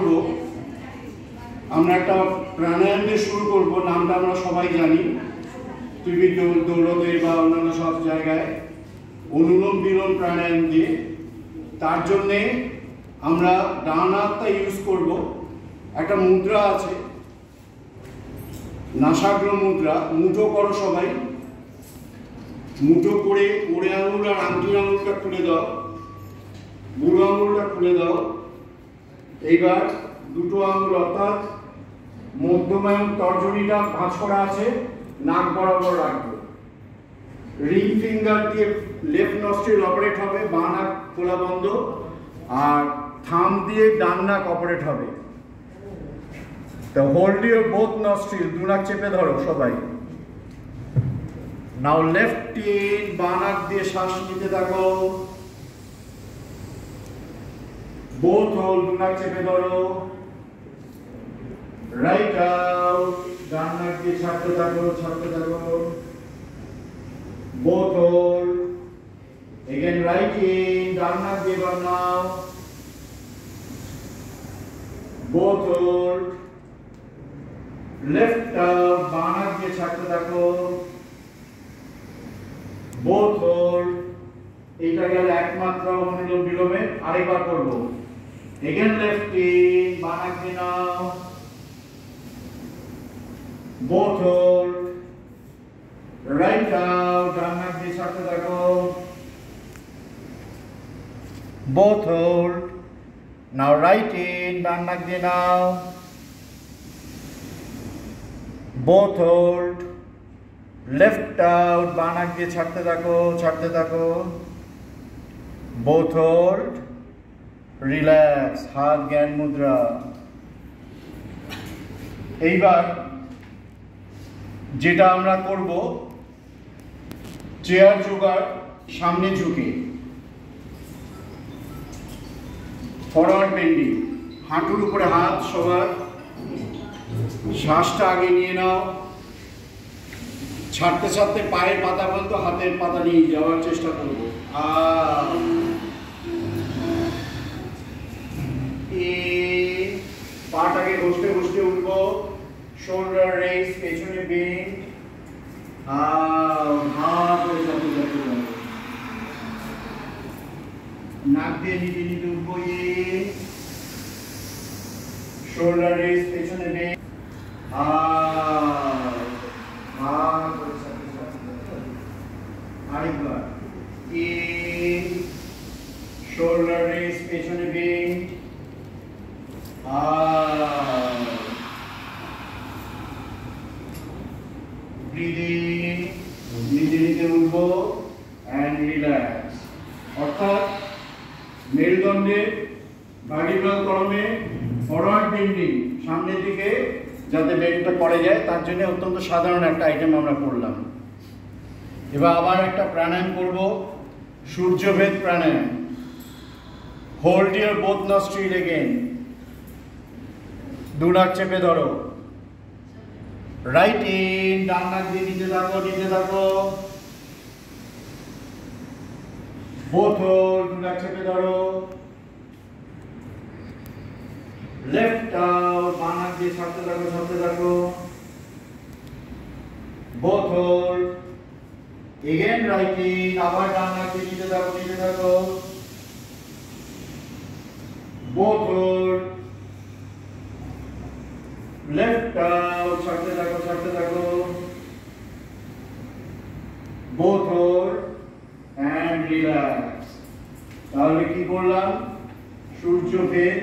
করব, আমরা একটা প্রাণায়াম দিয়ে শুরু করব। নামটা আমরা সবাই জানি, টিভি দৌড়তে বা অন্যান্য সব জায়গায়, অনুলোম বিলোম প্রাণায়াম দিয়ে। তার জন্যে আমরা ডান হাতটা ইউজ করব। একটা মুদ্রা আছে, নাসাগ্র মুদ্রা। মুঠো করো সবাই, মুঠো করে ওড়ে আঙুল আর আঙুল আঙুলটা খুলে দাও, বুড়ো আঙুলটা খুলে দাও। এইবার দুটো আঙুল অর্থাৎ মধ্যম এবং তর্জনীটা ভাঁজ করা আছে, নাক বরাবর রাখবো। রিং ফিঙ্গার দিয়ে লেফট নস্ট্রিল অপারেট হবে, বাঁ নাক খোলা বন্ধ, আর থাম দিয়ে ডান নাক অপারেট হবে। তো হোল্ড ইউর বোথ নস্ট্রিল, দু নাক চেপে ধরো সবাই। নাও লেফট ইন, বাঁ নাক দিয়ে শ্বাস নিতে থাকো। বোথ হোল্ড, দু নাক চেপে ধরো। রাইট আউট, ডান নাক দিয়ে ছাড়তে থাকো, ছাড়তে থাকো। Both hold. Again right in, ডান নাক দিয়ে বার নাও। Both hold. Left out, বাঁ নাক দিয়ে ছাড়তে থাকো। Both hold. এইটা গেল একমাত্র অনুলোম বিলোমে। আরেকবার করব। Again left in, বাঁ নাক দিয়ে নাও। Both hold. Right out, ডান নাক দিয়ে ছাড়তে থাকো। Both hold. Now right in, ডান নাক দিয়ে নাও। Both hold. Left out, বাঁ নাক দিয়ে ছাড়তে থাকো, ছাড়তে থাকো। Both hold. Relax, হাত জ্ঞান মুদ্রা। এইবার যেটা আমরা করব, চেয়ার জোগাড়, সামনে ঝুঁকে ফরওয়ার্ড বেন্ডিং, হাঁটুর উপরে হাত সবার। শ্বাসটা আগে নিয়ে নাও, ছাড়তে ছাড়তে পায়ের পাতা পর্যন্ত হাতের পাতা নিয়ে যাওয়ার চেষ্টা করব। পাটাকে ঘষতে ঘষতে উঠবো। শোল্ডার রেস, পেছনে বেন্ড, হাত করে চাপতে চাপতে যাবো। নাক দিয়ে নিতে নিতে উঠবো। শোল্ডার রেস, পেছনে বেন্ড, হাত করে চাপতে চাপতে। আরেকবার শোল্ডার রেস, পেছনে বেন্ড, breathing, নিতে নিতে উঠবো and relax। অর্থাৎ মেরুদণ্ডে ভার্টিব্রাল কলমে ফরওয়ার্ড বেন্ডিং, সামনের দিকে যাতে বেন্ডটা পড়ে যায়, তার জন্য অত্যন্ত সাধারণ একটা আইটেম আমরা করলাম। এবার আবার একটা প্রাণায়াম করব, সূর্যভেদ প্রাণায়াম। Hold your both nostril again, দু নাক চেপে ধরো। রাইট ইন, ডান নাক দিয়ে নিতে থাকো, নিতে থাকো। বোথ হোল্ড, দু নাক চেপে ধরো। লেফট আউট, বাঁ নাক দিয়ে ছাড়তে থাকো, ছাড়তে থাকো। Both hold. Again right in, আবার ডান নাক দিয়ে নিতে থাকো, নিতে থাকো। Both hold. Left out, ছাড়তে থাকো, ছাড়তে থাকো। Both hold and relax। তাহলে কি করলাম? সূর্যভেদ,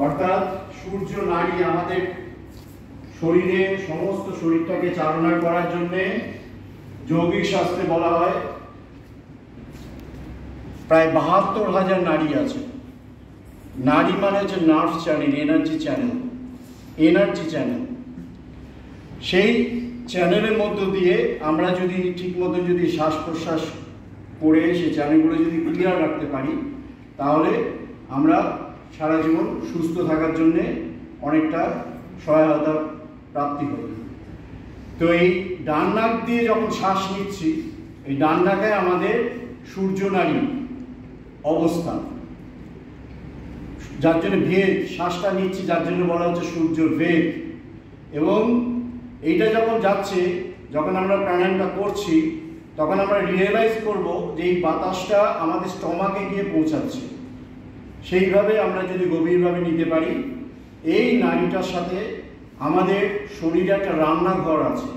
অর্থাৎ সূর্য নাড়ি আমাদের শরীরে, সমস্ত শরীরটাকে চালনা করার জন্য যৌগিক শাস্ত্রে বলা হয় প্রায় ৭২,০০০ নাড়ি আছে। নাড়ি মানে হচ্ছে nerve channel, energy channel, energy channel. সেই চ্যানেলের মধ্য দিয়ে আমরা যদি ঠিকমতো যদি শ্বাস প্রশ্বাস করে সেই চ্যানেলগুলো যদি ক্লিয়ার রাখতে পারি, তাহলে আমরা সারা জীবন সুস্থ থাকার জন্যে অনেকটা সহায়তা প্রাপ্তি হবে। তো এই ডান নাক দিয়ে যখন শ্বাস নিচ্ছি, এই ডান নাকে আমাদের সূর্য নাড়ি অবস্থান। যার জন্য ভেদ, শ্বাসটা নিচ্ছি যার জন্য বলা হচ্ছে সূর্য ভেদ। এবং এইটা যখন যাচ্ছে, যখন আমরা প্রাণায়ামটা করছি, তখন আমরা রিয়েলাইজ করব যে এই বাতাসটা আমাদের স্টমাকে গিয়ে পৌঁছাচ্ছে। সেইভাবে আমরা যদি গভীরভাবে নিতে পারি, এই নাড়িটার সাথে আমাদের শরীরে একটা রান্নাঘর আছে,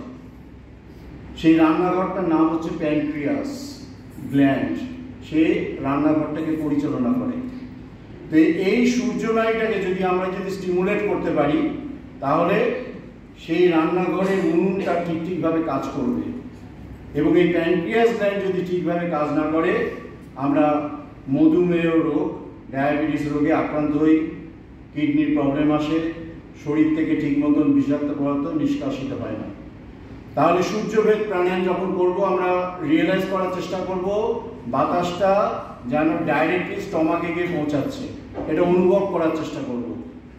সেই রান্নাঘরটার নাম হচ্ছে প্যানক্রিয়াস গ্ল্যান্ড, সে রান্নাঘরটাকে পরিচালনা করে। তো এই সূর্য নাড়িটাকে যদি আমরা স্টিমুলেট করতে পারি, তাহলে সেই রান্নাঘরের উনুনটা ঠিকভাবে কাজ করবে। এবং এই প্যানক্রিয়াস গ্ল্যান্ড যদি ঠিকভাবে কাজ না করে, আমরা মধুমেহ রোগ, ডায়াবেটিস রোগে আক্রান্ত হই, কিডনির প্রবলেম আসে, শরীর থেকে ঠিক মতন বিষাক্ত পদার্থ নিষ্কাশিত হয় না। তাহলে সূর্যভেদ প্রাণায়াম যখন করব, আমরা রিয়েলাইজ করার চেষ্টা করব বাতাসটা যেন ডাইরেক্টলি স্টমাকে গিয়ে পৌঁছাচ্ছে, এটা অনুভব করার চেষ্টা করব।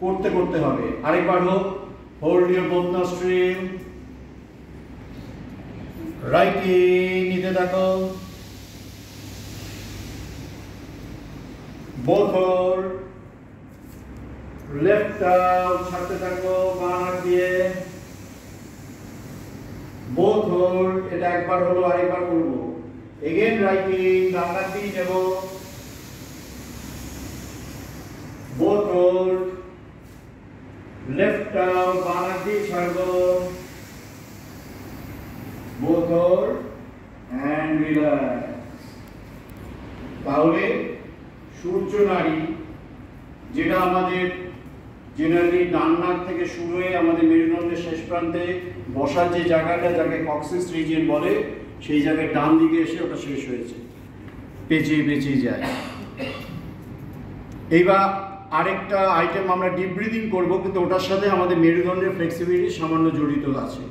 করতে করতে হবে। আরেকবার হোক, hold your both nostril, right in, নিতে থাকো, বোথ হোল্ড, লেফট আউট, ছাড়তে থাকো বাঁ হাত দিয়ে, বোথ হোল্ড, এটা একবার হলো, আরেকবার করবো, এগেন রাইট ইন, ডান হাত দিয়ে নেব, বোথ হোল্ড, লেফট আউট, বাঁ হাত দিয়ে ছাড়বো, বোথ হোল্ড এন্ড রিল্যাক্স। তাহলে সূর্য নাড়ি, যেটা আমাদের জেনারেলি ডান নাক থেকে শুরু হয়ে আমাদের মেরুদণ্ডের শেষ প্রান্তে বসার যে জায়গাটা, যাকে কক্সিস রিজিয়ন বলে, সেই জায়গায় ডান দিকে এসে ওটা শেষ হয়েছে, পেঁচিয়ে পেঁচিয়ে যায়। এইবার আরেকটা আইটেম আমরা ডিপ ব্রিদিং করবো, কিন্তু ওটার সাথে আমাদের মেরুদণ্ডের ফ্লেক্সিবিলিটি সামান্য জড়িত আছে।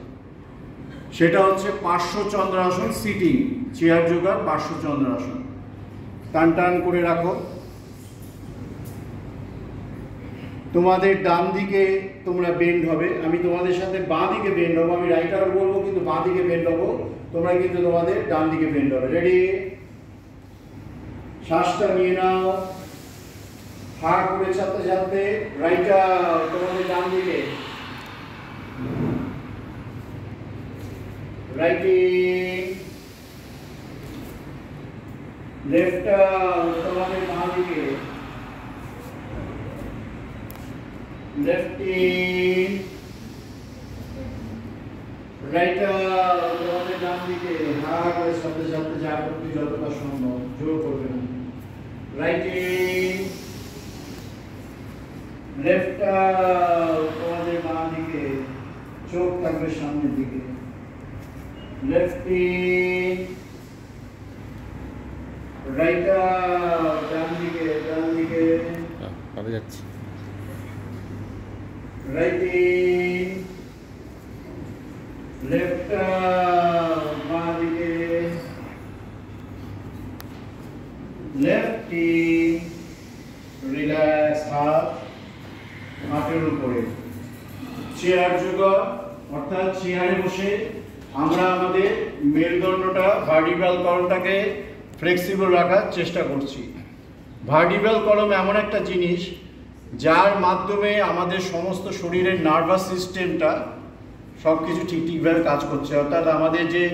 সেটা হচ্ছে পার্শ্ব চন্দ্রাসন, সিটিং চেয়ার যোগার পার্শ্ব চন্দ্রাসন। টান টান করে রাখো, তোমাদের ডান দিকে তোমরা বেন্ড হবে, আমি তোমাদের সাথে বাঁ দিকে বেন্ড হবো, আমি রাইট আউট বলবো কিন্তু বাঁ দিকে বেন্ড হবো, তোমরা কিন্তু তোমাদের ডান দিকে বেন্ড হবে। রেডি? শ্বাসটা নিয়ে নাও, হা করে চাপতে চাপতে, রাইট আউট, তোমাদের ডান দিকে, রাইট ইন, লেফট আউট, তোমাদের বাঁ দিকে, লেফট ইন, রাইট আউট, তোমাদের ডান দিকে, হা করে চাপতে চাপতে যা করতে যতটা সম্ভব, জোর করবেন, রাইট ইন, লেফট আউট, তোমাদের বাঁ দিকে, চোখ থাকবে সামনের দিকে, লেফট ইন, রাইট আউট, ডান দিকে, ডান দিকে, পাবে যাচ্ছে, রাইট ইন, লেফট আউট, বাঁ দিকে, লেফট ইন, রিল্যাক্স, হাত হাতের উপরে। চেয়ার যোগা, অর্থাৎ চেয়ারে বসে আমরা আমাদের মেরুদণ্ডটা, ভার্টিব্রাল কলমটাকে ফ্লেক্সিবল রাখার চেষ্টা করছি। ভার্টিব্রাল কলম এমন একটা জিনিস যার মাধ্যমে আমাদের সমস্ত শরীরের নার্ভাস সিস্টেমটা সব কিছু ঠিকভাবে কাজ করছে। অর্থাৎ আমাদের যে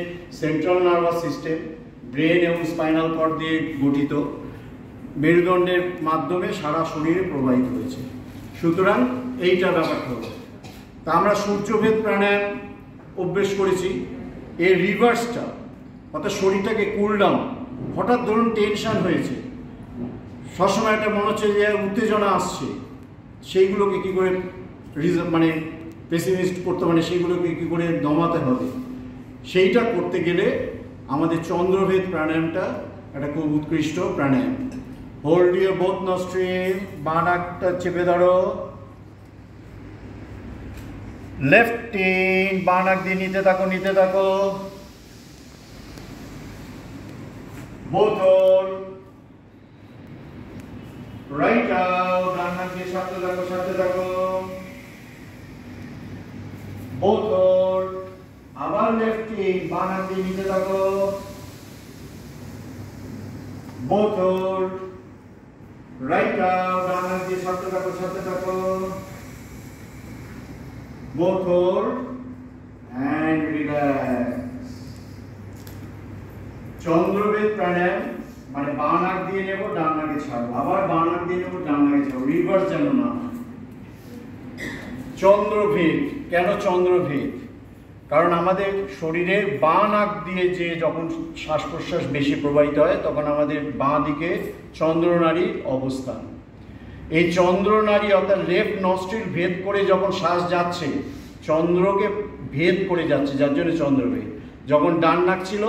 সেন্ট্রাল নার্ভাস সিস্টেম, ব্রেন এবং স্পাইনাল কর্ড দিয়ে গঠিত, মেরুদণ্ডের মাধ্যমে সারা শরীরে প্রবাহিত হয়েছে। সুতরাং এইটা ব্যাপারটা হলো। তা আমরা সূর্যভেদ প্রাণায়াম অভ্যেস করেছি, এর রিভার্সটা, অর্থাৎ শরীরটাকে কুল ডাউন। হঠাৎ ধরুন টেনশন হয়েছে, সবসময় একটা মনে হচ্ছে যে উত্তেজনা আসছে, সেইগুলোকে কী করে মানে পেসিমিস্ট করতে, মানে সেইগুলোকে কী করে দমাতে হবে, সেইটা করতে গেলে আমাদের চন্দ্রভেদ প্রাণায়ামটা একটা খুব উৎকৃষ্ট প্রাণায়াম। হোল্ড ইউর বোথ নস্ট্রিল, বাঁ নাকটা চেপে ধরো, লেফট ইন, বাঁ নাক দিয়ে নিতে থাকো, নিতে থাকো, বোথ হোল্ড, রাইট আউট, ডান নাক দিয়ে ছাড়তে থাকো, ছাড়তে থাকো, বোথ হোল্ড, আবার লেফট ইন, বাঁ নাক দিয়ে নিতে থাকো, বোথ হোল্ড, রাইট আউট, ডান হাত দিয়ে ছাড়তে থাকো, both hold and relax. চন্দ্রবেদ প্রাণায়াম মানে বাঁ নাক দিয়ে নেব, ডান নাকে ছাড়বো, আবার বাঁ নাক দিয়ে নেব, ডান নাকে ছাড়বো, রিভার্স যেন না। চন্দ্রভেদ, কেন চন্দ্রভেদ? কারণ আমাদের শরীরের বাঁ নাক দিয়ে যে যখন শ্বাস প্রশ্বাস বেশি প্রবাহিত হয় তখন আমাদের বাঁ দিকে চন্দ্রনাড়ির অবস্থান। এই চন্দ্রনাড়ি অর্থাৎ লেফট নস্ট্রিল ভেদ করে যখন শ্বাস যাচ্ছে, চন্দ্রকে ভেদ করে যাচ্ছে, যার জন্য চন্দ্রভেদ। যখন ডান নাক ছিল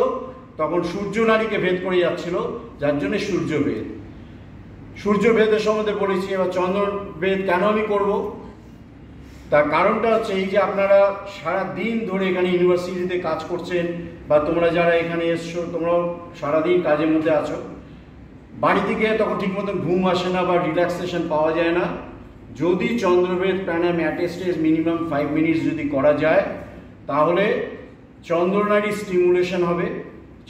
তখন সূর্যনাড়িকে ভেদ করে যাচ্ছিল, যার জন্য সূর্যভেদ। সূর্যভেদের সম্বন্ধে বলেছি। এবার চন্দ্রভেদ কেন আমি করব, তার কারণটা হচ্ছে এই যে আপনারা সারা দিন ধরে এখানে ইউনিভার্সিটিতে কাজ করছেন, বা তোমরা যারা এখানে এসছো তোমরাও সারাদিন কাজের মধ্যে আছো, বাড়ি থেকে তখন ঠিক মতো ঘুম আসে না বা রিল্যাক্সেশন পাওয়া যায় না। যদি চন্দ্রভেদ প্রাণায়াম অ্যাটেস্টেজ মিনিমাম 5 মিনিটস যদি করা যায় তাহলে চন্দ্রনাড়ি স্টিমুলেশন হবে।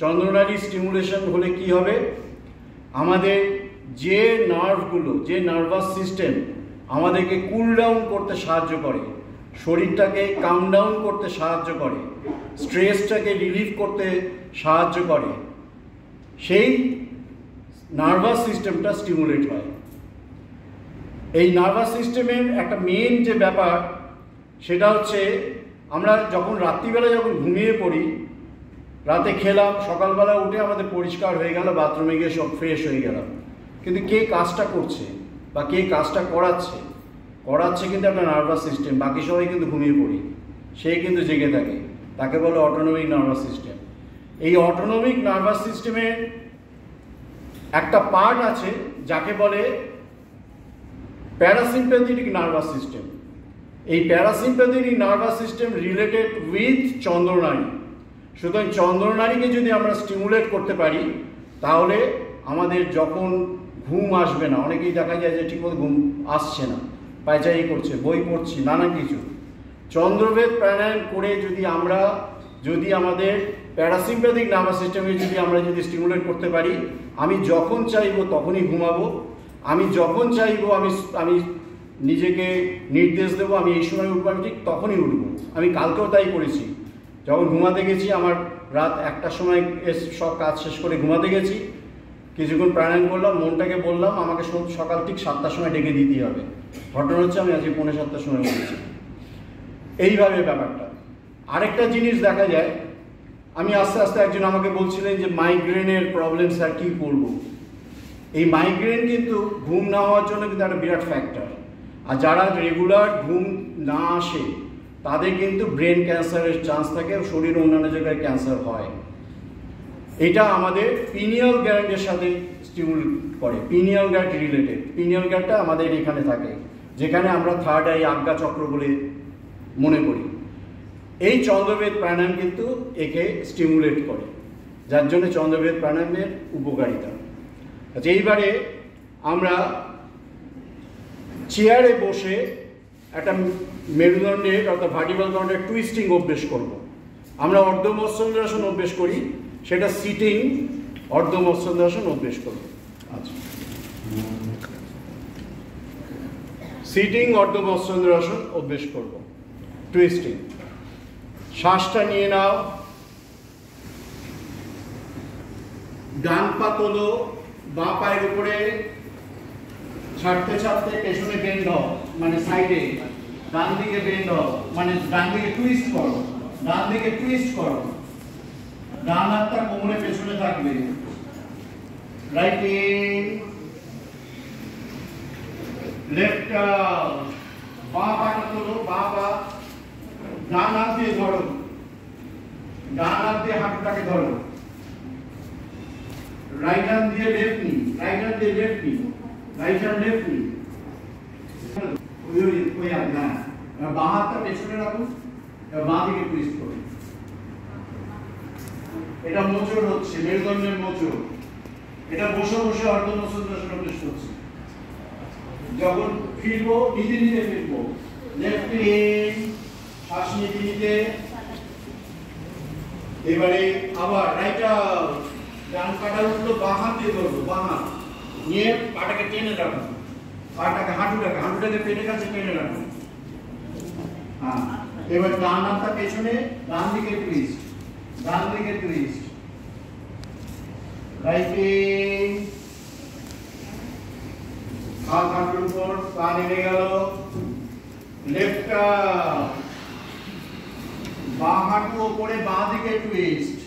চন্দ্রনাড়ি স্টিমুলেশন হলে কি হবে, আমাদের যে নার্ভগুলো, যে নার্ভাস সিস্টেম আমাদেরকে কুল ডাউন করতে সাহায্য করে, শরীরটাকে কাম ডাউন করতে সাহায্য করে, স্ট্রেসটাকে রিলিফ করতে সাহায্য করে, সেই নার্ভাস সিস্টেমটা স্টিমুলেট হয়। এই নার্ভাস সিস্টেমের একটা মেন যে ব্যাপার সেটা হচ্ছে আমরা যখন রাত্রিবেলা যখন ঘুমিয়ে পড়ি, রাতে খেলাম, সকালবেলা উঠে আমাদের পরিষ্কার হয়ে গেল, বাথরুমে গিয়ে সব ফ্রেশ হয়ে গেলাম, কিন্তু কে কাজটা করছে বা কে কাজটা করাচ্ছে কিন্তু একটা নার্ভাস সিস্টেম। বাকি সবাই কিন্তু ঘুমিয়ে পড়ি, সে কিন্তু জেগে থাকে, তাকে বলে অটোনমিক নার্ভাস সিস্টেম। এই অটোনমিক নার্ভাস সিস্টেমের একটা পার্ট আছে যাকে বলে প্যারাসিম্প্যাথেটিক নার্ভাস সিস্টেম। এই parasympathetic nervous system related with চন্দ্রনাড়ি। সুতরাং চন্দ্রনাড়িকে যদি আমরা স্টিমুলেট করতে পারি তাহলে আমাদের যখন ঘুম আসবে না, অনেকেই দেখা যায় যে ঠিকমতো ঘুম আসছে না, পায়চারি করছে, বই পড়ছি, নানা কিছু, চন্দ্রভেদ প্রাণায়াম করে যদি আমাদের প্যারাসিম্প্যাথিক নার্ভাস সিস্টেমে আমরা যদি স্টিমুলেট করতে পারি, আমি যখন চাইবো তখনই ঘুমাবো, আমি যখন চাইবো আমি নিজেকে নির্দেশ দেবো আমি এই সময় উঠবো, আমি ঠিক তখনই উঠবো। আমি কালকেও তাই করেছি, যখন ঘুমাতে গেছি, আমার রাত 1টার সময় সব কাজ শেষ করে ঘুমাতে গেছি, কিছুক্ষণ প্রাণায়াম করলাম, মনটাকে বললাম আমাকে সকাল ঠিক 7টার সময় ডেকে দিতেই হবে। ঘটনা হচ্ছে আমি আজকে 6:45 সময় উঠেছি। এইভাবে ব্যাপারটা। আরেকটা জিনিস দেখা যায়, আমি আস্তে আস্তে একজন আমাকে বলছিলেন যে মাইগ্রেনের প্রবলেম স্যার কী করবো। এই মাইগ্রেন কিন্তু ঘুম না হওয়ার জন্য কিন্তু একটা বিরাট ফ্যাক্টর। আর যারা রেগুলার ঘুম না আসে তাদের কিন্তু ব্রেন ক্যান্সারের চান্স থাকে, শরীর অন্যান্য জায়গায় ক্যান্সার হয়। এটা আমাদের পিনিয়াল গ্ল্যান্ডের সাথে স্টিমুলেট করে, পিনিয়াল গ্ল্যান্ড রিলেটেড। পিনিয়াল গ্ল্যান্ডটা আমাদের এখানে থাকে, যেখানে আমরা থার্ড আই আজ্ঞা চক্র বলে মনে করি। এই চন্দ্রভেদ প্রাণায়াম কিন্তু একে স্টিমুলেট করে, যার জন্য চন্দ্রভেদ প্রাণায়ামের উপকারিতা। আচ্ছা, এইবারে আমরা চেয়ারে বসে একটা মেরুদণ্ডের অর্থাৎ ভার্টিক্যাল কাউন্টার টুইস্টিং অভ্যেস করব। আমরা অর্ধমৎস্যন্দ্রাসন অভ্যেস করি, সেটা সিটিং অর্ধমৎস্যন্দ্রাসন অভ্যেস করব। আচ্ছা, সিটিং অর্ধমৎস্যন্দ্রাসন অভ্যেস করব, টুইস্টিং। শ্বাসটা নিয়ে নাও, ডান পা তোলো, বাঁ পায়ের উপরে, ছাড়তে ছাড়তে পেছনে বেন্ড হও, মানে সাইডে, ডান দিকে বেন্ড হও, মানে ডান দিকে টুইস্ট করো, ডান দিকে টুইস্ট করো, ডান হাতটা কোমরে পেছনে থাকবে, রাইট ইন, লেফট আউট, বাঁ পাটা তোলো, বাঁ পা, ডান হাত দিয়ে ধরো, ডান হাত দিয়ে হাতটাকে ধরো, রাইট হ্যান্ড দিয়ে লেফট নি, রাইট হ্যান্ড দিয়ে লেফট নি, রাইট হ্যান্ড লেফট নি, ওই হাত না, বাঁ হাতটা পেছনে রাখুন, বাঁ দিকে টুইস্ট করুন। এটা মোচড় হচ্ছে, মেরুদণ্ডের মোচড়। এটা বসে বসে অর্ধমৎস্যন্দ্রাসন অভ্যাস করছি। যখন ফিরবো নিজে নিজে ফিরবো, লেফট ইন, শ্বাস নিতে নিতে, এবারে আবার রাইট আউট, ডান পাটা উঠলো, বাঁ হাত দিয়ে ধরবো, বাঁ হাত নিয়ে পাটাকে টেনে রাখুন, হাঁটুটাকে পেটের কাছে টেনে রাখুন। হ্যাঁ, এবার ডান হাতটা পেছনে, ডান দিকে টুইস্ট, রাইটিং, হাঁটুর উপর পা নেমে গেল, লেফট বাঁ হাঁটু উপরে, বাঁ দিকে twist,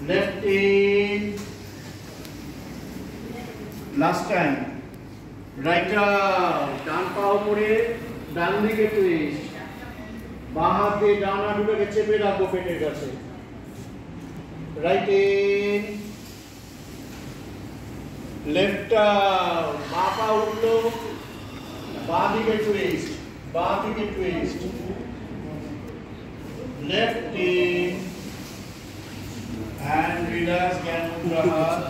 left in, last time, right out, ডান পা উপরে, ডান দিকে টুইস্ট, বাঁ হাত দিয়ে ডান হাঁটুটাকে চেপে রাখবো পেটের কাছে, রাইট ইন, লেফট আউট, বাঁ পা উঠলো, বাঁ দিকে twist, left in, and relax, জ্ঞান মুদ্রা হাত।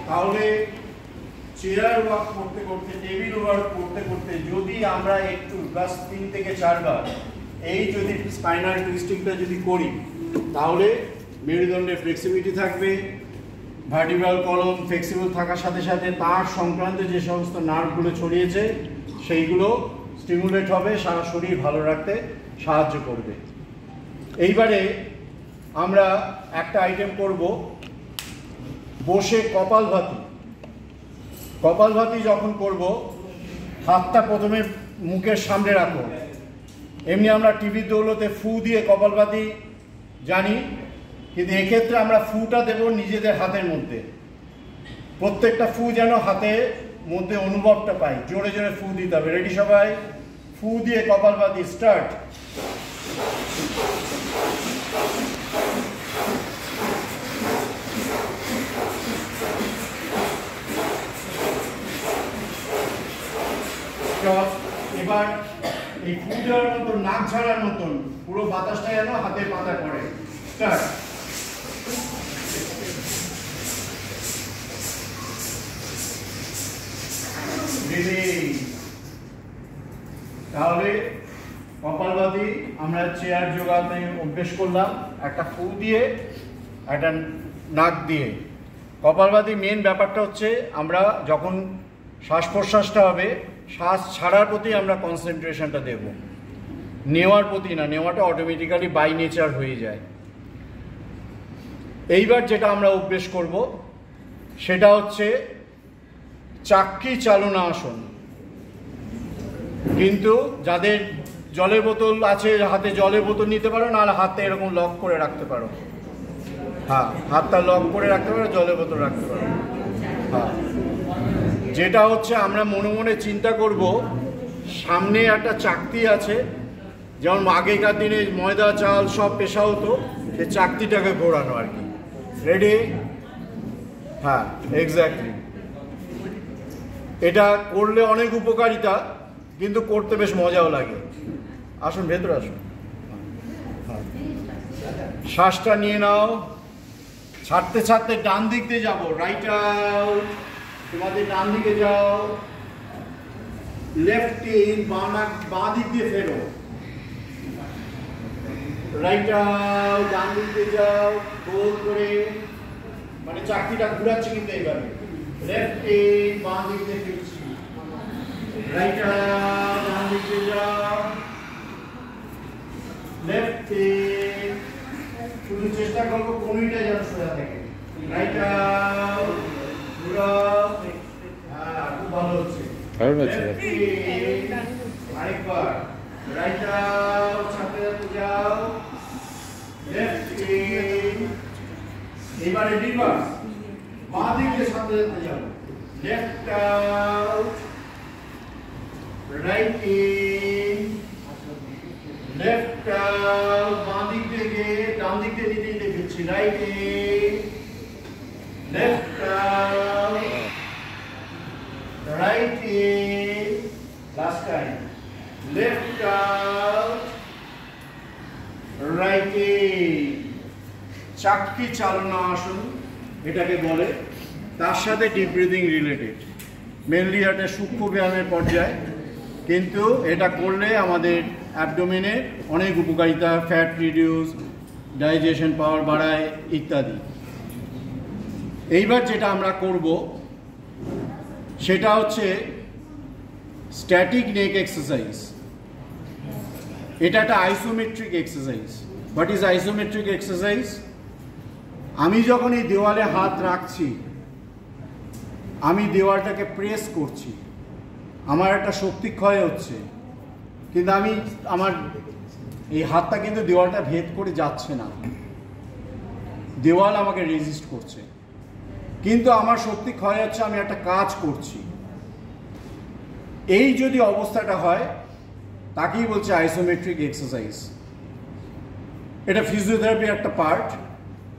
তাহলে চেয়ার ওয়ার্ক করতে করতে, টেবিল ওয়ার্ক করতে করতে যদি আমরা একটু প্লাস 3 থেকে 4 বার এই যদি স্পাইনাল টুইস্টিংটা যদি করি, তাহলে মেরুদণ্ডে ফ্লেক্সিবিলিটি থাকবে, ভার্টিব্রাল কলম ফ্লেক্সিবল থাকার সাথে সাথে তার সংক্রান্ত যে সমস্ত নার্ভগুলো ছড়িয়েছে সেইগুলো স্টিমুলেট হবে, সারা শরীর ভালো রাখতে সাহায্য করবে। এইবারে আমরা একটা আইটেম করব, বসে কপালভাতি যখন করব, হাতটা প্রথমে মুখের সামনে রাখো। এমনি আমরা টিভির দৌলতে ফু দিয়ে কপালভাতি জানি, কিন্তু এক্ষেত্রে আমরা ফুটা দেব নিজেদের হাতের মধ্যে। প্রত্যেকটা ফু যেন হাতের মধ্যে অনুভবটা পাই, জোরে জোরে ফু দিতে হবে। রেডি সবাই? ফু দিয়ে কপালভাতি স্টার্ট। এবার এই ফু দেওয়ার মতন, নাক ঝাড়ার মতন পুরো বাতাসটা যেন হাতে পাতা করে। স্টার্ট। তাহলে কপালভাতি আমরা চেয়ার যোগাতে অভ্যেস করলাম, একটা ফু দিয়ে, একটা নাক দিয়ে। কপালভাতি মেন ব্যাপারটা হচ্ছে আমরা যখন শ্বাস প্রশ্বাসটা হবে, শ্বাস ছাড়ার প্রতি আমরা কনসেন্ট্রেশনটা দেব, নেওয়ার প্রতি না। নেওয়াটা অটোমেটিক্যালি বাই নেচার হয়ে যায়। এইবার যেটা আমরা অভ্যেস করব সেটা হচ্ছে চাক্কি চালনা আসন। কিন্তু যাদের জলের বোতল আছে, হাতে জলের বোতল নিতে পারো, নাহলে হাতে এরকম লক করে রাখতে পারো। হ্যাঁ, হাতটা লক করে রাখতে পারো, জলের বোতল রাখতে পারো। হ্যাঁ, যেটা হচ্ছে আমরা মনে মনে চিন্তা করব, সামনে একটা চাকতি আছে, যেমন আগেকার দিনে ময়দা চাল সব পেশা হতো, সেই চাকতিটাকে ঘোরানো আর কি। রেডি? হ্যাঁ, এক্স্যাক্টলি। এটা করলে অনেক উপকারিতা, কিন্তু করতে বেশ মজাও লাগে। আসুন, ভেতরে আসুন। শ্বাসটা নিয়ে নাও, ছাড়তে ছাড়তে ডান দিক দিয়ে যাবো, রাইট আউট, তোমাদের ডান দিকে যাও, লেফট ইন, বাঁ দিক দিয়ে ফেরো, রাইট আউট, ডান দিক দিয়ে যাও, গোল করে, মানে চাকরিটা ঘুরাচ্ছে কিন্তু এইভাবে, লেফট ইন, বাঁ দিক দিয়ে ফিরছি, রাইট আউট, ডান দিক দিয়ে যাও, লেফট ইন, শুধু চেষ্টা করবো কোনটা যেন সোজা থাকে, রাইট আউট, খুব ভালো হচ্ছে। আরেকবার রাইট আউট, সাথে সাথে যাও, লেফট ইন, এবারে রিভার্স, বাঁ দিকে সাথে সাথে যাও, left out, right in, left out, বাঁ দিক থেকে ডান দিক থেকে নিতে নিতে ফিরছি, right in, left out, right in, last time, left out, right in, চাকতি চালনা আসন এটাকে বলে। তার সাথে ডিপ ব্রিদিং রিলেটেড, মেনলি একটা সূক্ষ্ম ব্যায়ামের পর্যায়ে, কিন্তু এটা করলে আমাদের অ্যাবডোমেনে অনেক উপকারিতা, ফ্যাট রিডিউস, ডাইজেশন পাওয়ার বাড়ায় ইত্যাদি। এইবার যেটা আমরা করব সেটা হচ্ছে স্ট্যাটিক নেক এক্সারসাইজ। এটা একটা isometric exercise. What is isometric exercise? আমি যখন এই দেওয়ালে হাত রাখছি, আমি দেওয়ালটাকে প্রেস করছি, আমার একটা শক্তি ক্ষয় হচ্ছে, কিন্তু আমার এই হাতটা কিন্তু দেওয়ালটা ভেদ করে যাচ্ছে না, দেওয়াল আমাকে রেজিস্ট করছে, কিন্তু আমার শক্তি ক্ষয় হচ্ছে, আমি একটা কাজ করছি। এই যদি অবস্থাটা হয় তাকেই বলছে আইসোমেট্রিক এক্সারসাইজ। এটা ফিজিওথেরাপির একটা পার্ট,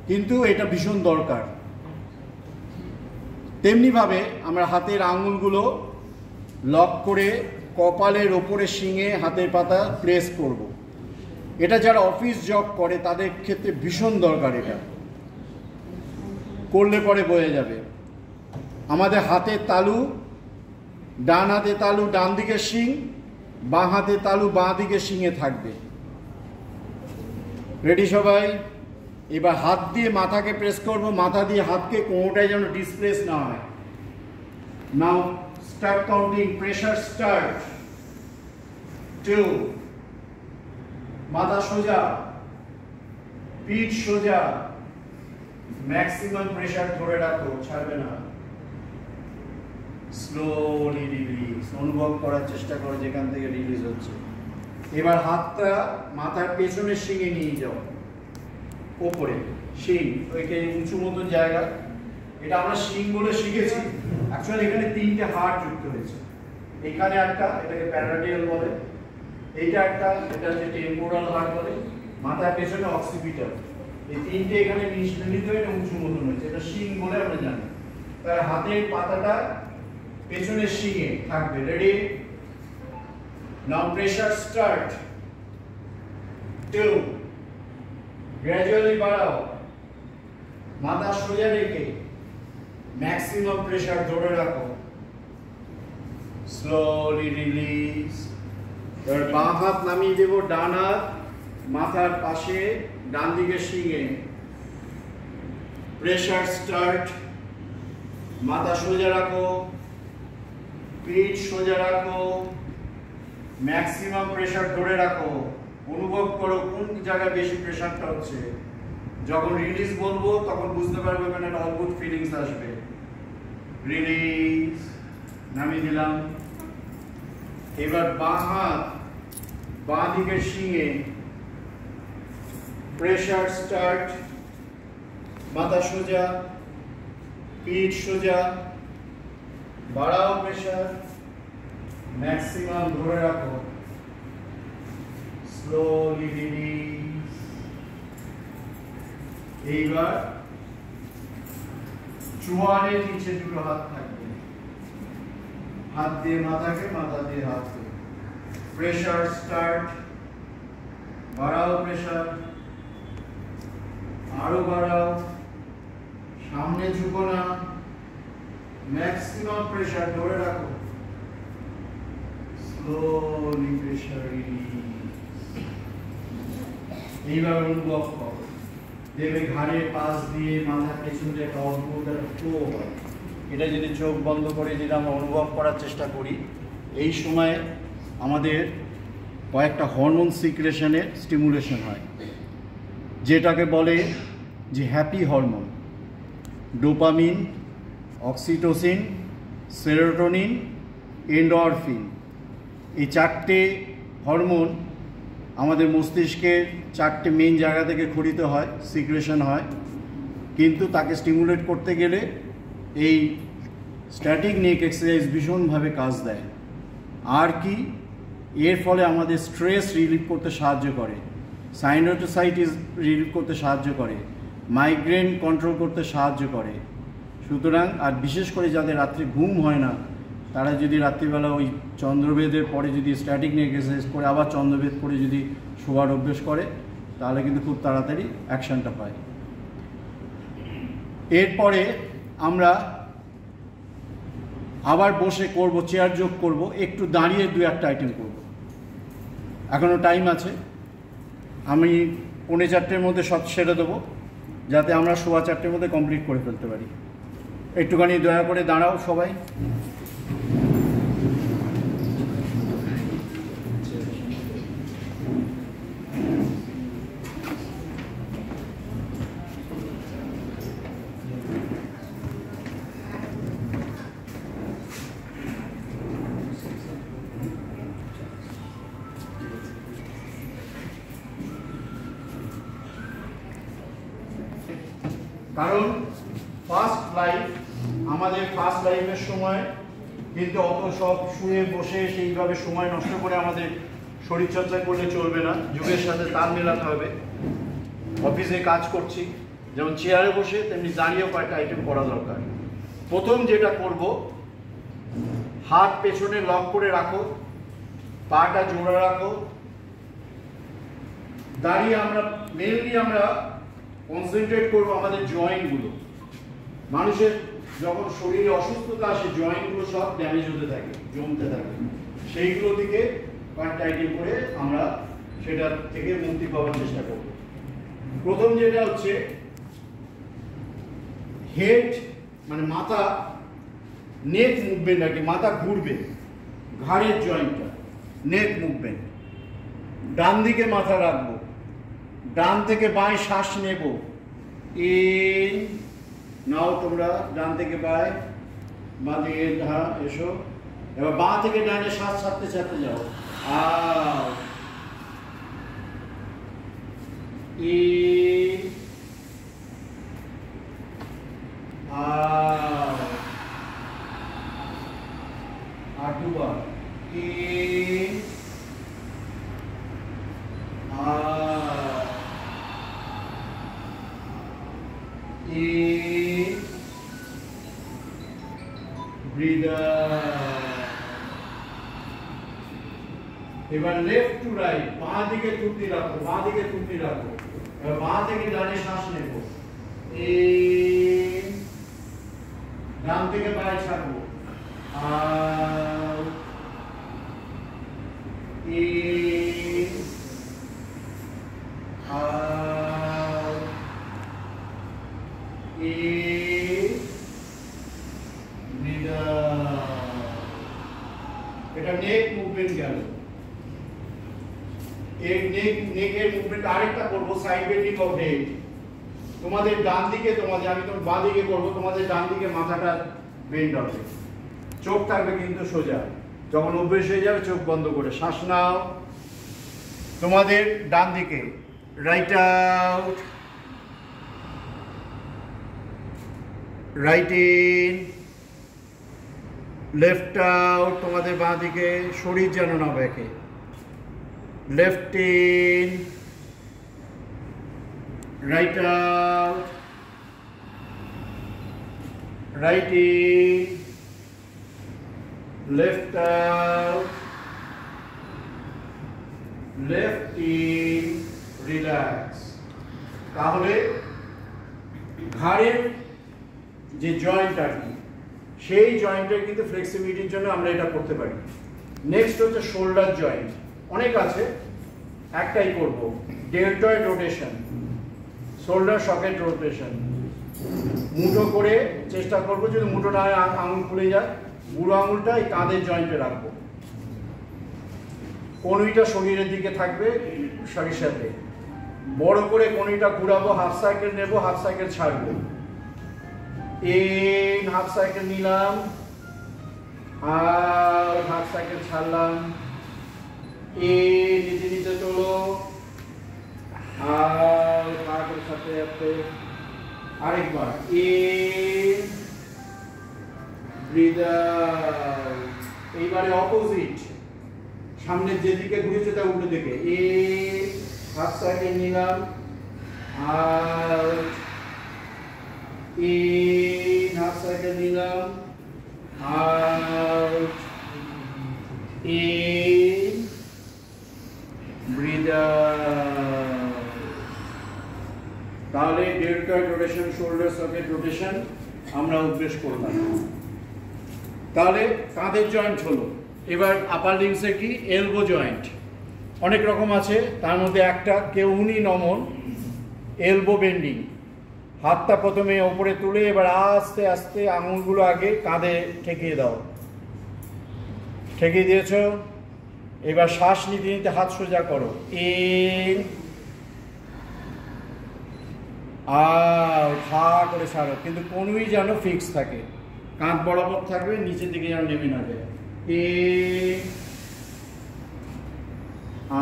কিন্তু এটা ভীষণ দরকার। তেমনিভাবে আমরা হাতের আঙুলগুলো লক করে কপালের ওপরে শিঙে হাতের পাতা প্রেস করব। এটা যারা অফিস জব করে তাদের ক্ষেত্রে ভীষণ দরকার। এটা করলে পরে বোঝা যাবে। আমাদের হাতের তালু, ডান হাতে তালু ডান দিকে শিং, বাঁ হাতে তালু বাঁ দিকে শিঙে থাকবে। রেডি সবাই? এবার হাত দিয়ে মাথাকে প্রেস করব, মাথা দিয়ে হাতকে কোনোটাই যেন ডিসপ্লেস না হয়। নাও স্টার্ট কাউন্টিং, প্রেসার স্টার্ট। 2, মাথা সোজা, পিঠ সোজা, ম্যাক্সিমাম প্রেসার ধরে রাখো, ছাড়বে না। স্লোলি রিলিজ, অনুভব করার চেষ্টা করো যেখান থেকে রিলিজ হচ্ছে। এবার হাতটা মাথার পেছনের শিঙে নিয়ে যাও, ওপরে শিং, ওইখানে উঁচু মতন জায়গা। এটা আমরা শিং বলে শিখেছি, অ্যাকচুয়ালি এখানে 3টে হাড় যুক্ত হয়েছে। এখানে একটা, এটাকে প্যারাডিয়াল বলে, এইটা একটা, এটা হচ্ছে টেম্পোরাল হাড় বলে, মাথার পেছনে অক্সিপিটাল। এই 3টে এখানে মিলিত হয়ে উঁচু মতন হয়েছে, এটা শিং বলে আমরা জানি। তার হাতের পাতাটা পেছনের শিঙে থাকবে। রেডি? নাও প্রেসার স্টার্ট। 2, গ্র্যাজুয়ালি বাড়াও, মাথা সোজা রেখে ম্যাক্সিমাম প্রেসার ধরে রাখো, স্লোলি রিলিজ। এবার বাঁ হাত নামিয়ে দেবো, ডান হাত মাথার পাশে ডান দিকে শিঙে, প্রেসার স্টার্ট। মাথা সোজা রাখো, পিঠ সোজা রাখো, ম্যাক্সিমাম প্রেসার ধরে রাখো। অনুভব করো কোন জায়গায় বেশি প্রেসারটা হচ্ছে। যখন রিলিজ বলবো তখন বুঝতে পারবে মানে একটা অদ্ভুত ফিলিংস আসবে। রিলিজ, নামিয়ে দিলাম। এবার বাঁ হাত বাঁ দিকের শিঙে, প্রেসার স্টার্ট। মাথা সোজা, পিঠ সোজা, বাড়াও প্রেসার, ম্যাক্সিমাম ধরে রাখো, স্লোলি রিলিজ। এইবার চোয়ালের নিচে দুটো হাত থাকবে, হাত দিয়ে মাথাকে, মাথা দিয়ে হাতকে। প্রেসার স্টার্ট, বাড়াও প্রেসার, আরো বাড়াও, সামনে ঝুঁকো না, ম্যাক্সিমাম প্রেসার ধরে রাখো, স্লোলি প্রেসার রিলিজ। এইবার অনুভব করো, দেখবে ঘাড়ের পাশ দিয়ে মাথার পেছনে একটা অদ্ভুত ফ্লো হয়। এটা যদি চোখ বন্ধ করে যদি আমরা অনুভব করার চেষ্টা করি, এই সময় আমাদের কয়েকটা হরমোন সিক্রেশনের স্টিমুলেশন হয়, যেটাকে বলে যে happy hormone. Dopamine, oxytocin, serotonin, endorphin. এই 4টে হরমোন আমাদের মস্তিষ্কের 4টে মেইন জায়গা থেকে খরিত হয়, সিক্রেশন হয়। কিন্তু তাকে স্টিমুলেট করতে গেলে এই স্ট্যাটিক নেক এক্সারসাইজ ভীষণভাবে কাজ দেয়। আর কি, এর ফলে আমাদের স্ট্রেস রিলিভ করতে সাহায্য করে, সাইনোসাইটিস রিলিভ করতে সাহায্য করে, মাইগ্রেন কন্ট্রোল করতে সাহায্য করে। সুতরাং আর বিশেষ করে যাদের রাত্রে ঘুম হয় না, তারা যদি রাত্রিবেলা ওই চন্দ্রবেদের পরে যদি স্ট্যাটিক নেক এক্সারসাইজ করে আবার চন্দ্রবেদ করে যদি শোয়ার অভ্যেস করে, তাহলে কিন্তু খুব তাড়াতাড়ি অ্যাকশনটা পায়। এরপরে আমরা আবার বসে করব, চেয়ার যোগ করব, একটু দাঁড়িয়ে 2-1টা আইটেম করব। এখনও টাইম আছে, আমি 3:45-র মধ্যে সব সেরে দেবো, যাতে আমরা 4:15-র মধ্যে কমপ্লিট করে ফেলতে পারি। একটুখানি দয়া করে দাঁড়াও সবাই। কারণ ফার্স্ট লাইফ, আমাদের ফার্স্ট লাইফের সময় কিন্তু অত সব শুয়ে বসে সেইভাবে সময় নষ্ট করে আমাদের শরীরচর্চা করলে চলবে না, যুগের সাথে তাল মেলাতে হবে। অফিসে কাজ করছি, যেমন চেয়ারে বসে তেমনি দাঁড়িয়েও কয়েকটা আইটেম করা দরকার। প্রথম যেটা করব, হাত পেছনে লক করে রাখো, পাটা জোড়া রাখো, দাঁড়িয়ে আমরা মেনলি আমরা কনসেন্ট্রেট করবো আমাদের জয়েন্টগুলো। মানুষের যখন শরীরে অসুস্থতা আসে জয়েন্টগুলো সব ড্যামেজ হতে থাকে, জমতে থাকে, সেইগুলো দিকে কয়েকটা আইটেম করে আমরা সেটা থেকে মুক্তি পাওয়ার চেষ্টা করব। প্রথম যেটা হচ্ছে হেড, মানে মাথা, নেক মুভমেন্ট আর কি, মাথা ঘুরবে, ঘাড়ের জয়েন্টটা, নেক মুভমেন্ট। ডান দিকে মাথা রাখবো, ডান থেকে বাঁয়ে শ্বাস নেব, ইন নাও, তোমরা ডান থেকে বাঁয়ে, বাঁ দিকে এসো, এবার বাঁ থেকে ডানে শ্বাস ছাড়তে ছাড়তে যাও, আউট, ইন, আউট, আর দুবার, in, out, in, breathe out। এবার লেফট টু রাইট, বাঁ দিকে তুলতে রাখো, বাঁ দিকে তুলতে রাখো, এবার বাঁ থেকে ডানে শ্বাস নেব, in, ডান থেকে বাঁয়ে ছাড়বো, out, in, out, এটা নেক মুভমেন্ট গেল। এই নেকের মুভমেন্ট আরেকটা করবো, সাইড বেন্ডিং অফ হেড। তোমাদের ডান দিকে, আমি তোমার বাঁ দিকে করবো, তোমাদের ডান দিকে মাথাটা বেন্ড হবে, চোখ থাকবে কিন্তু সোজা। যখন অভ্যেস হয়ে যাবে চোখ বন্ধ করে শ্বাস নাও। তোমাদের ডান দিকে right out, right in, left out, তোমাদের বাঁ দিকে, শরীর যেন না ব্যাকে, left in, right out, right in, left out, left in, relax. তাহলে ঘাড়ের যে জয়েন্ট আর কি, সেই জয়েন্টের কিন্তু ফ্লেক্সিবিলিটির জন্য আমরা এটা করতে পারি। নেক্সট হচ্ছে শোল্ডার জয়েন্ট, অনেক আছে, একটাই করব, deltoid rotation, shoulder socket rotation. মুঠো করে চেষ্টা করবো, যদি মুঠো না আঙুল খুলে যায়, বুড়ো আঙুলটা এই কাঁধের জয়েন্টে রাখবো, কনুইটা শরীরের দিকে থাকবে, শরীর সাথে বড় করে কনুইটা ঘুরাবো, হাফ সাইকেল নেব, হাফ সাইকেল ছাড়বো, ইন, হাফ সাইকেল নিলাম, আর হাফ সাইকেল ছাড়লাম, ইন, নিচে নিচে চলো, আর হাতের সাথে সাথে আরেকবার, ইন, ব্রিথ আউট। এইবারে অপোজিট, সামনের যেদিকে ঘুরেছে তা উল্টো দিকে, ইন, হাফ সাইকেল নিলাম, আউট, in, half cycle নিলাম, out, in, breathe out। তাহলে deltoid rotation, shoulder socket rotation আমরা অভ্যেস করলাম। তাহলে কাঁধের জয়েন্ট হলো। এবার আপার লিম্বসে কি, এলবো জয়েন্ট অনেক রকম আছে, তার মধ্যে একটা কেউনি নমন, এলবো বেন্ডিং, হাতটা প্রথমে ওপরে তুলে এবার আস্তে আস্তে আঙুলগুলো আগে কাঁধে ঠেকিয়ে দাও। ঠেকিয়ে দিয়েছ, এবার শ্বাস নিতে নিতে হাত সোজা করো। ইন, আউট, হা করে ছাড়ো, কিন্তু কোনোই যেন ফিক্স থাকে, কাঁধ বরাবর থাকবে, নিচের দিকে যেন নেমে না যায়। In,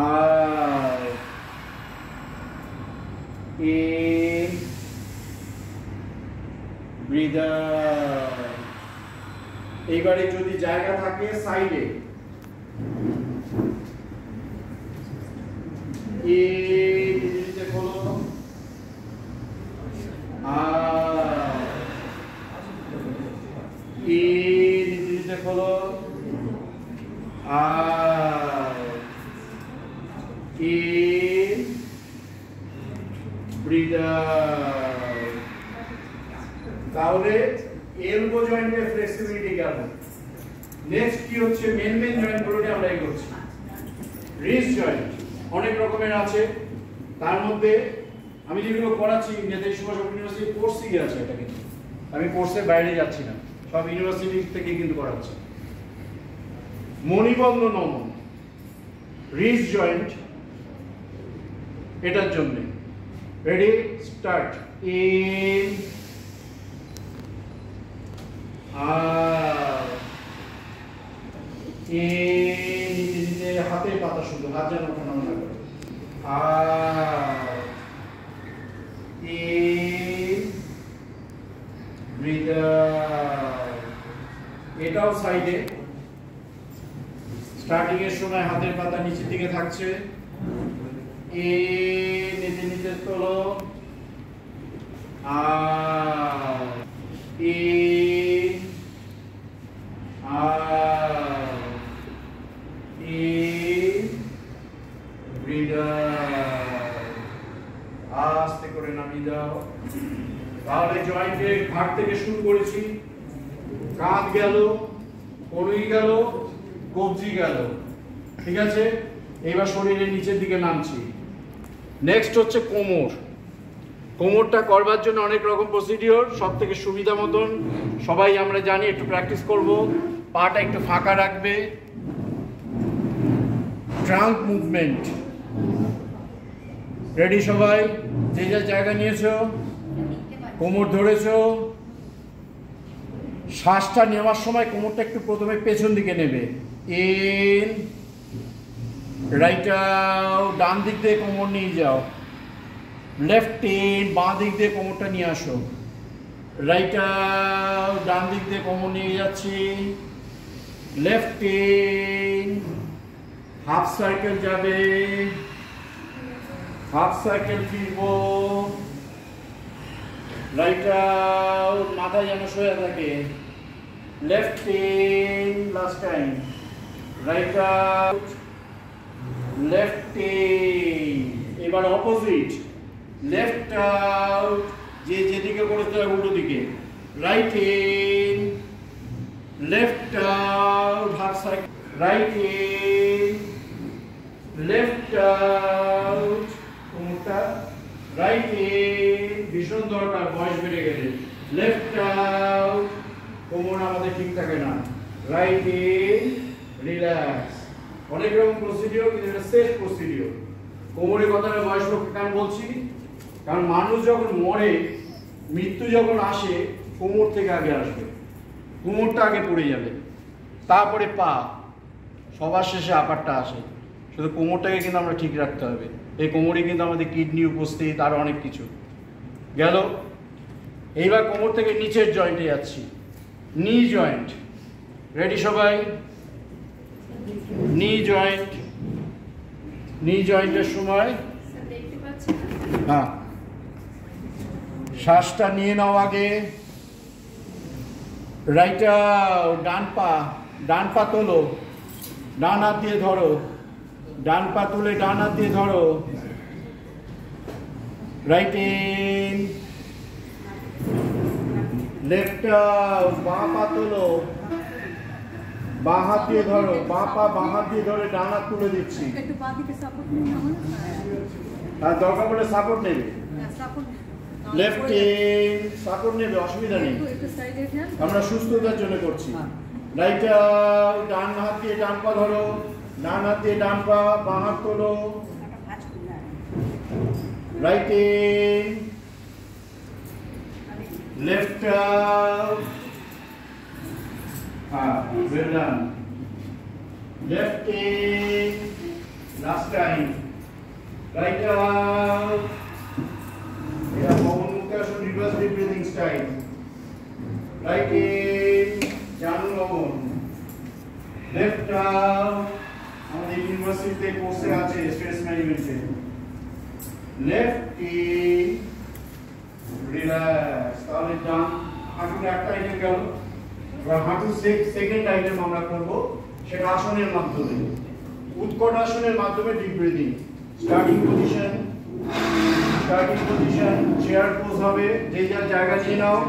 out, in, breathe out. এইবারে যদি জায়গা থাকে সাইডে, এই খোলো, এই খোলো, ব্রিথ আউট। তাহলে এলবো জয়েন্টের ফ্লেক্সিবিলিটি গেল। নেক্সট কি হচ্ছে, মেন জয়েন্ট গুলো নিয়ে আমরা এগোচ্ছি। রিস্ট জয়েন্ট অনেক রকমের আছে, তার মধ্যে আমি যেগুলো করাচ্ছি নেতাজি সুভাষ ইউনিভার্সিটি কোর্সই আছে, এটা কিন্তু আমি কোর্সের বাইরে যাচ্ছি না, সব ইউনিভার্সিটি থেকে কিন্তু করাচ্ছি। মণিবন্ধ নমন, রিস্ট জয়েন্ট, এটার জন্য রেডি, স্টার্ট। ইন, হাতের পাতা শুধু, হাত যেন ওঠানো না করে। এটাও সাইডে, স্টার্টিং এর সময় হাতের পাতা নিচের দিকে থাকছে। নিচে নিচে তোলো, আস্তে করে নামিয়ে দাও। তাহলে জয়েন্টের ভাগ থেকে শুরু করেছি, কাঁধ গেল, কনুই গেল, কবজি গেল, ঠিক আছে। এবার শরীরের নিচের দিকে নামছি। নেক্সট হচ্ছে কোমর। কোমরটা করবার জন্য অনেক রকম প্রসিডিওর, সব থেকে সুবিধা মতন সবাই আমরা জানি, একটু প্র্যাকটিস করব। পাটা একটু ফাঁকা রাখবে, ট্রাঙ্ক মুভমেন্ট। রেডি সবাই, যে যা জায়গা নিয়েছো, কোমর ধরেছো। শ্বাসটা নেওয়ার সময় কোমরটা একটু প্রথমে পেছন দিকে নেবে। ইন, রাইট আউট, ডান দিক দিয়ে কোমর নিয়ে যাও। লেফট ইন, বাঁ দিক দিয়ে কোমরটা নিয়ে আসো। রাইট আউট, ডান দিক দিয়ে কোমর নিয়ে যাচ্ছি। লেফট ইন, হাফ সার্কেল যাবে, হাফ সার্কেল ফিরবো। রাইট আউট, মাথা যেন সোজা থাকে। Left in, last time. Right out, left in. এবার অপোজিট, লেফট আউট, যে যেদিকে করেছে উল্টো দিকে। Right in, left out, half circle. Right in, left out, কোমরটা। রাইট ইন, ভীষণ দরকার বয়স বেড়ে গেলে। লেফট আউট, কোমর আমাদের ঠিক থাকে না। Right in, relax. অনেক রকম প্রসিডিওর, কিন্তু এটা সেফ প্রসিডিওর। কোমরের কথাটা বয়স লোককে কেন বলছি, কারণ মানুষ যখন মরে, মৃত্যু যখন আসে, কোমর থেকে আগে আসবে, কোমরটা আগে পড়ে যাবে, তারপরে পা, সবার শেষে আপারটা আসে। শুধু কোমরটাকে কিন্তু আমরা ঠিক রাখতে হবে। এই কোমরে কিন্তু আমাদের কিডনি উপস্থিত, আরো অনেক কিছু গেল। এইবার কোমর থেকে নিচের জয়েন্টে যাচ্ছি, নি জয়েন্ট। রেডি সবাই, নি জয়েন্ট। নি জয়েন্টের সময় হ্যাঁ, শ্বাসটা নিয়ে নাও আগে। রাইট আউট, ডান পা তোলো, ডান হাত দিয়ে ধরো। ডান পা তুলে ডান হাত দিয়ে ধরো। রাইট ইন, লেফট আউট, বাঁ পা তোলো, বাঁ হাত দিয়ে ধরো। বাঁ পা বাঁ হাত দিয়ে ধরে ডান হাত তুলে দিচ্ছি। আর দরকার পড়লে সাপোর্ট নেবে। লেফট সাপোর্ট নেবে, অসুবিধা নেই, আমরা সুস্থতার জন্য করছি। রাইট ডান হাত দিয়ে ডান পা ধরো, ডান হাত দিয়ে ডান পা, বাঁ হাত তোলো, right left well done, left in, last time, right out, yeah, Mohan Mukashan reverse deep breathing style, right in, Janu Mohan, left out, আমাদের ইউনিভার্সিটিতে কোর্সে আছে স্ট্রেস ম্যানেজমেন্টে, লেফট in, রিল্যাক্স, তাহলে ডান হাঁটুর একটা আইটেম গেল, এবার হাঁটুর সেকেন্ড আইটেম আমরা করব, সেটা আসনের মাধ্যমে, উৎকট আসনের মাধ্যমে deep breathing. Starting position, chair pose হবে, যে যার জায়গা নিয়ে নাও।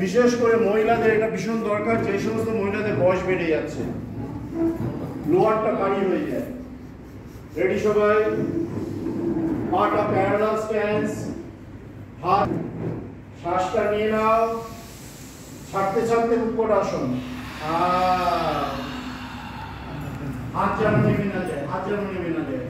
বিশেষ করে মহিলাদের এটা ভীষণ দরকার, যে সমস্ত মহিলাদের বয়স বেড়ে যাচ্ছে, লোয়ারটা ভারী হয়ে যায়। রেডি সবাই, পাটা প্যারালাল স্ট্যান্স, হাত শ্বাসটা নিয়ে নাও, ছাড়তে ছাড়তে উৎকট আসন, হাত যেন নেমে না যায়, হাত যেন নেমে না যায়,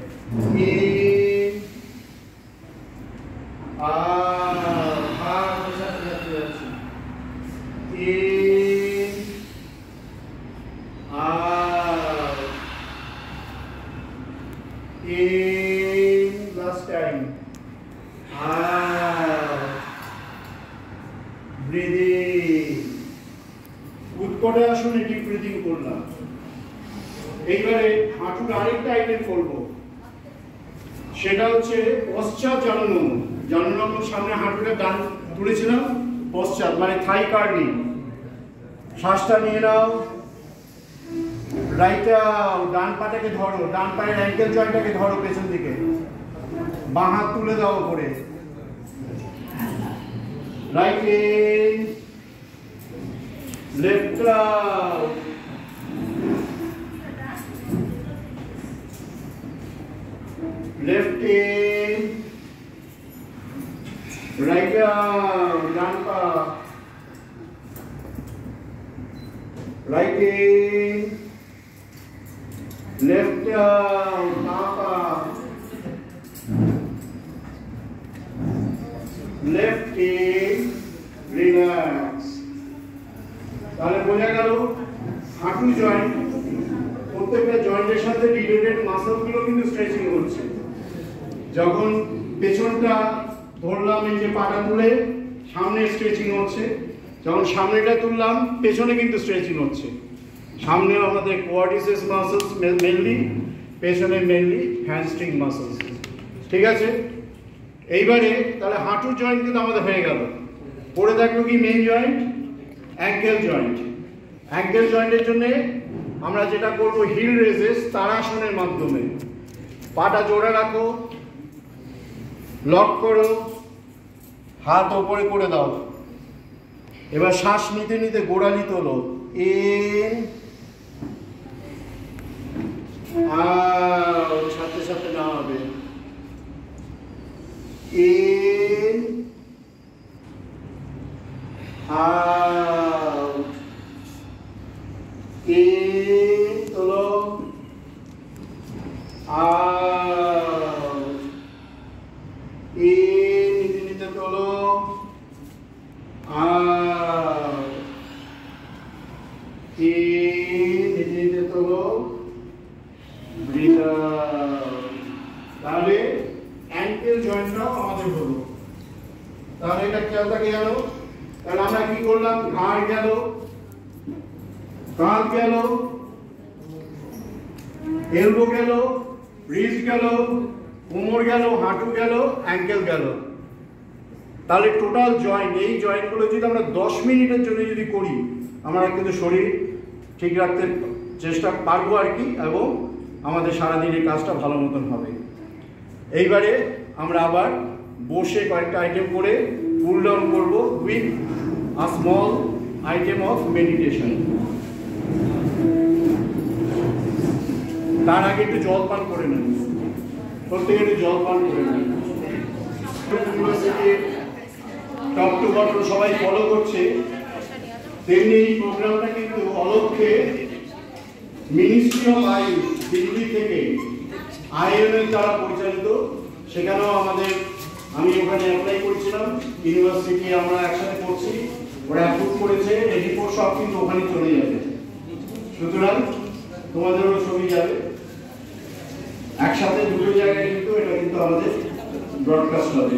last time, breathing, উৎকট আসনে ডিপ ব্রিদিং করলাম। এইবারে হাঁটুর আরেকটা আইটেম করবো, সেটা হচ্ছে পশ্চাৎ জানুনম। জানুনম সামনে হাঁটুটা ডান তুলেছিলাম, পশ্চাৎ মানে থাই কার্লিং। শ্বাসটা নিয়ে নাও, রাইট আউট, ডান পাটাকে ধরো, ডান পায়ের অ্যাঙ্কেল জয়েন্টটাকে ধরো পেছন দিকে, বাঁ হাত তুলে দাও উপরে, right in, left out, left in, right out, ডান পা, রাইট ইন, লেফট আউট, বাঁ পা, লেফট ইন, রিল্যাক্স। তাহলে বোঝা গেল হাঁটু জয়েন্ট, প্রত্যেকটা জয়েন্টের সাথে রিলেটেড মাসলগুলো কিন্তু স্ট্রেচিং হচ্ছে। যখন পেছনটা ধরলাম, এই যে পাটা তুলে সামনে স্ট্রেচিং হচ্ছে, যখন সামনেটা তুললাম পেছনে কিন্তু স্ট্রেচিং হচ্ছে। সামনে আমাদের কোয়াড্রিসেপস মাসলস মেইনলি, পেছনে মেইনলি হ্যামস্ট্রিং মাসলস। ঠিক আছে, এইবারে তাহলে হাঁটুর জয়েন্ট কিন্তু আমাদের হয়ে গেল। পড়ে থাকলো কি main joint? Ankle joint. Ankle জয়েন্টের জন্য আমরা যেটা করব, হিল রেজেস তাড়াসনের মাধ্যমে। পাটা জোড়া রাখো, লক করো, হাত ওপরে করে দাও। এবার শ্বাস নিতে নিতে গোড়ালি তোলো, ইন আউট, সাথে সাথে নামাবে, in, out, in, তোলো, out, in, নিতে নিতে তোলো, out, in, নিতে নিতে তোলো, breathe out। তাহলে অ্যাঙ্কেল জয়েন্টটাও আমাদের হলো। তাহলে এটা খেয়াল থাকে গেল। তাহলে আমরা কি করলাম? ঘাড় গেল, কাঁধ গেল, এলবো গেল, রিস্ট গেল, কোমর গেল, হাঁটু গেল, অ্যাঙ্কেল গেল। তাহলে টোটাল জয়েন্ট, এই জয়েন্টগুলো যদি আমরা 10 মিনিটের জন্য যদি করি, আমরা কিন্তু শরীর ঠিক রাখতে চেষ্টা পারবো আর কি, এবং আমাদের সারাদিনের কাজটা ভালো মতন হবে। এইবারে আমরা আবার বসে কয়েকটা আইটেম করে কুল ডাউন করবো with a small item of meditation. তার আগে একটু জল পান করে নেন, প্রত্যেকে একটু জল পান করে নেন। ইউনিভার্সিটির টপ টু বটম সবাই ফলো করছে, তেমনি এই প্রোগ্রামটা কিন্তু অলক্ষ্যে মিনিস্ট্রি অফ আয়ুষ দিল্লি থেকে IML দ্বারা পরিচালিত। সেখানেও আমি ওখানে অ্যাপ্লাই করেছিলাম, ইউনিভার্সিটি আমরা একসাথে করছি, ওরা অ্যাপ্রুভ করেছে, রিপোর্ট সব কিন্তু ওখানে চলে যাবে। সুতরাং তোমাদেরও ছবি যাবে একসাথে, দুটো জায়গায় কিন্তু এটা কিন্তু আমাদের ব্রডকাস্ট হবে।